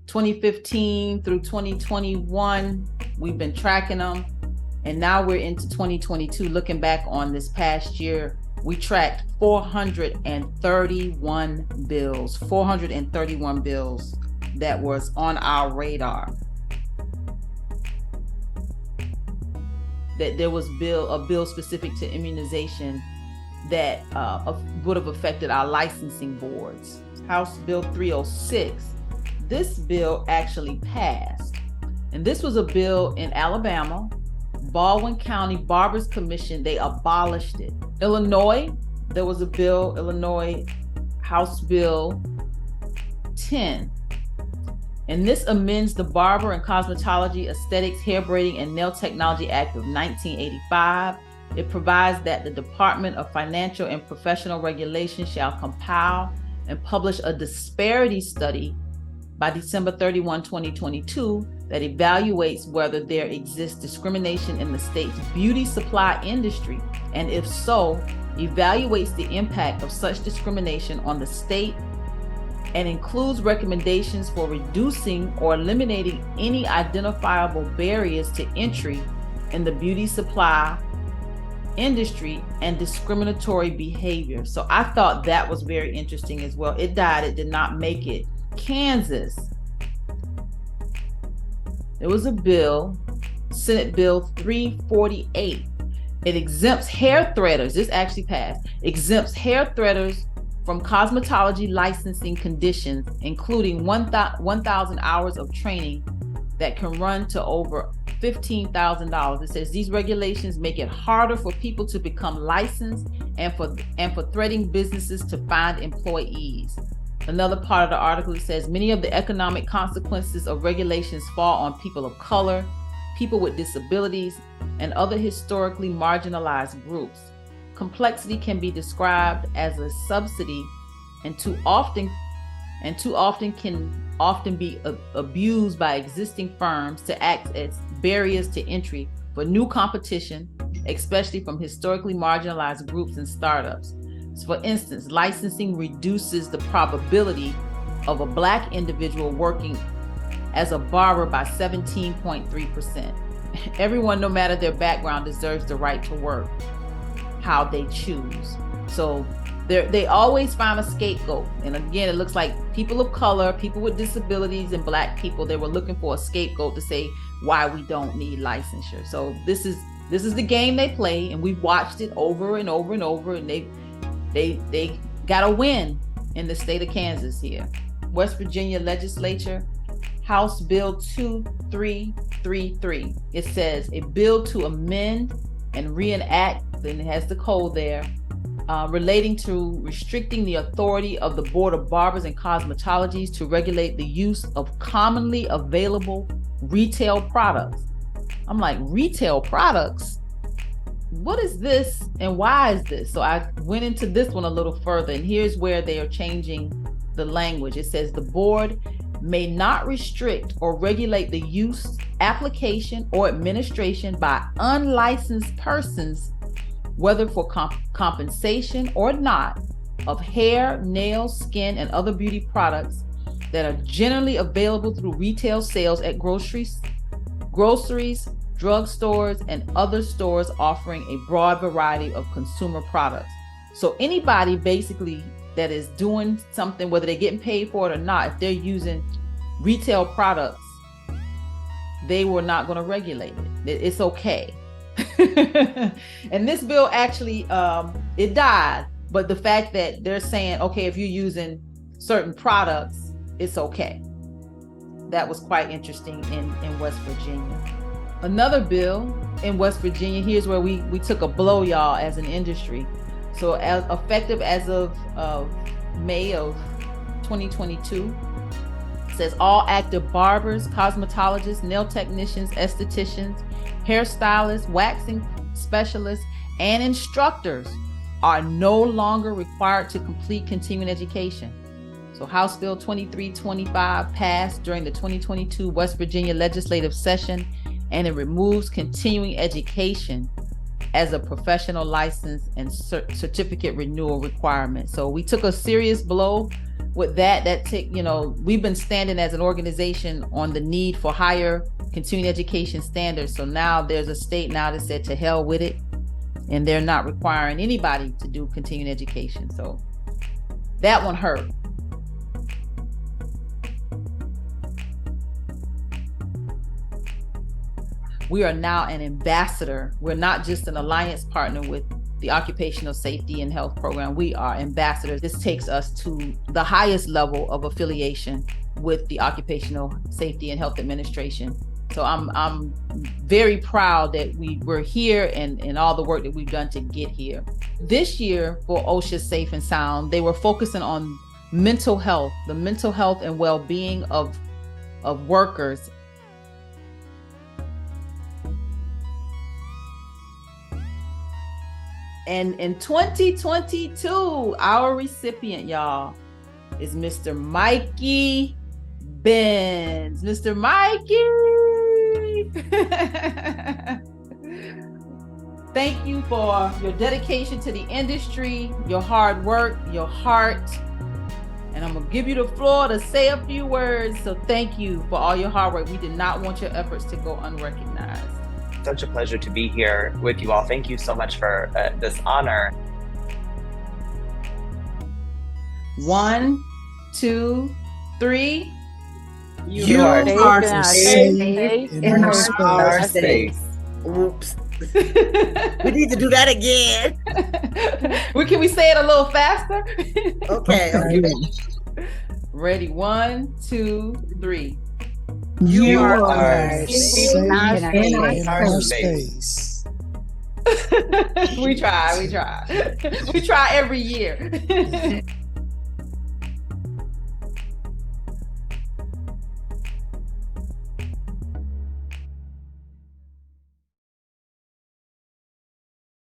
2015 through 2021, we've been tracking them. And now we're into 2022. Looking back on this past year, we tracked 431 bills, 431 bills that was on our radar. That there was a bill specific to immunization that would have affected our licensing boards. House Bill 306. This bill actually passed. And this was a bill in Alabama. Baldwin County Barbers Commission, they abolished it. Illinois, there was a bill, Illinois House Bill 10. And this amends the Barber and Cosmetology, Aesthetics, Hair Braiding, and Nail Technology Act of 1985. It provides that the Department of Financial and Professional Regulation shall compile and publish a disparity study by December 31, 2022, that evaluates whether there exists discrimination in the state's beauty supply industry, and if so, evaluates the impact of such discrimination on the state and includes recommendations for reducing or eliminating any identifiable barriers to entry in the beauty supply industry and discriminatory behavior. So I thought that was very interesting as well. It died, it did not make it. Kansas, there was a bill, Senate Bill 348. It exempts hair threaders, this actually passed, exempts hair threaders from cosmetology licensing conditions, including 1,000 hours of training that can run to over $15,000. It says these regulations make it harder for people to become licensed and for threading businesses to find employees. Another part of the article, it says many of the economic consequences of regulations fall on people of color, people with disabilities, and other historically marginalized groups. Complexity can be described as a subsidy and too often can be abused by existing firms to act as barriers to entry for new competition, especially from historically marginalized groups and startups. For instance, licensing reduces the probability of a Black individual working as a barber by 17.3%. Everyone, no matter their background, deserves the right to work how they choose. So they always find a scapegoat. And again, it looks like people of color, people with disabilities, and Black people, they were looking for a scapegoat to say why we don't need licensure. So this is the game they play, and we've watched it over and over and over, and they got a win in the state of Kansas here. West Virginia legislature, House Bill 2333. It says a bill to amend and reenact, then it has the code there, relating to restricting the authority of the Board of Barbers and Cosmetologies to regulate the use of commonly available retail products. I'm like, retail products? What is this and why is this? So I went into this one a little further, and here's where they are changing the language. It says the board may not restrict or regulate the use, application, or administration by unlicensed persons, whether for compensation or not, of hair, nails, skin, and other beauty products that are generally available through retail sales at groceries, drugstores, and other stores offering a broad variety of consumer products. So anybody basically that is doing something, whether they're getting paid for it or not, if they're using retail products, they were not going to regulate it. It's okay. And this bill actually, it died, but the fact that they're saying, okay, if you're using certain products, it's okay. That was quite interesting in West Virginia. Another bill in West Virginia, here's where we took a blow, y'all, as an industry. So effective as of May of 2022, says all active barbers, cosmetologists, nail technicians, estheticians, hairstylists, waxing specialists, and instructors are no longer required to complete continuing education. So House Bill 2325 passed during the 2022 West Virginia legislative session, and it removes continuing education as a professional license and certificate renewal requirement. So we took a serious blow with that take, we've been standing as an organization on the need for higher continuing education standards. So now there's a state now that said to hell with it, and they're not requiring anybody to do continuing education. So that one hurt. We are now an ambassador. We're not just an alliance partner with the Occupational Safety and Health Program. We are ambassadors. This takes us to the highest level of affiliation with the Occupational Safety and Health Administration. So I'm very proud that we're here and all the work that we've done to get here. This year for OSHA Safe and Sound, they were focusing on mental health, the mental health and well-being of workers. And in 2022, our recipient, y'all, is Mr. Mikey Benz. Mr. Mikey! Thank you for your dedication to the industry, your hard work, your heart. And I'm gonna give you the floor to say a few words. So thank you for all your hard work. We did not want your efforts to go unrecognized. Such a pleasure to be here with you all. Thank you so much for this honor. 1, 2, 3. You are safe in our space. Oops. We need to do that again. Can we say it a little faster? Okay. Ready? 1, 2, 3. You are safe in our space. We try every year.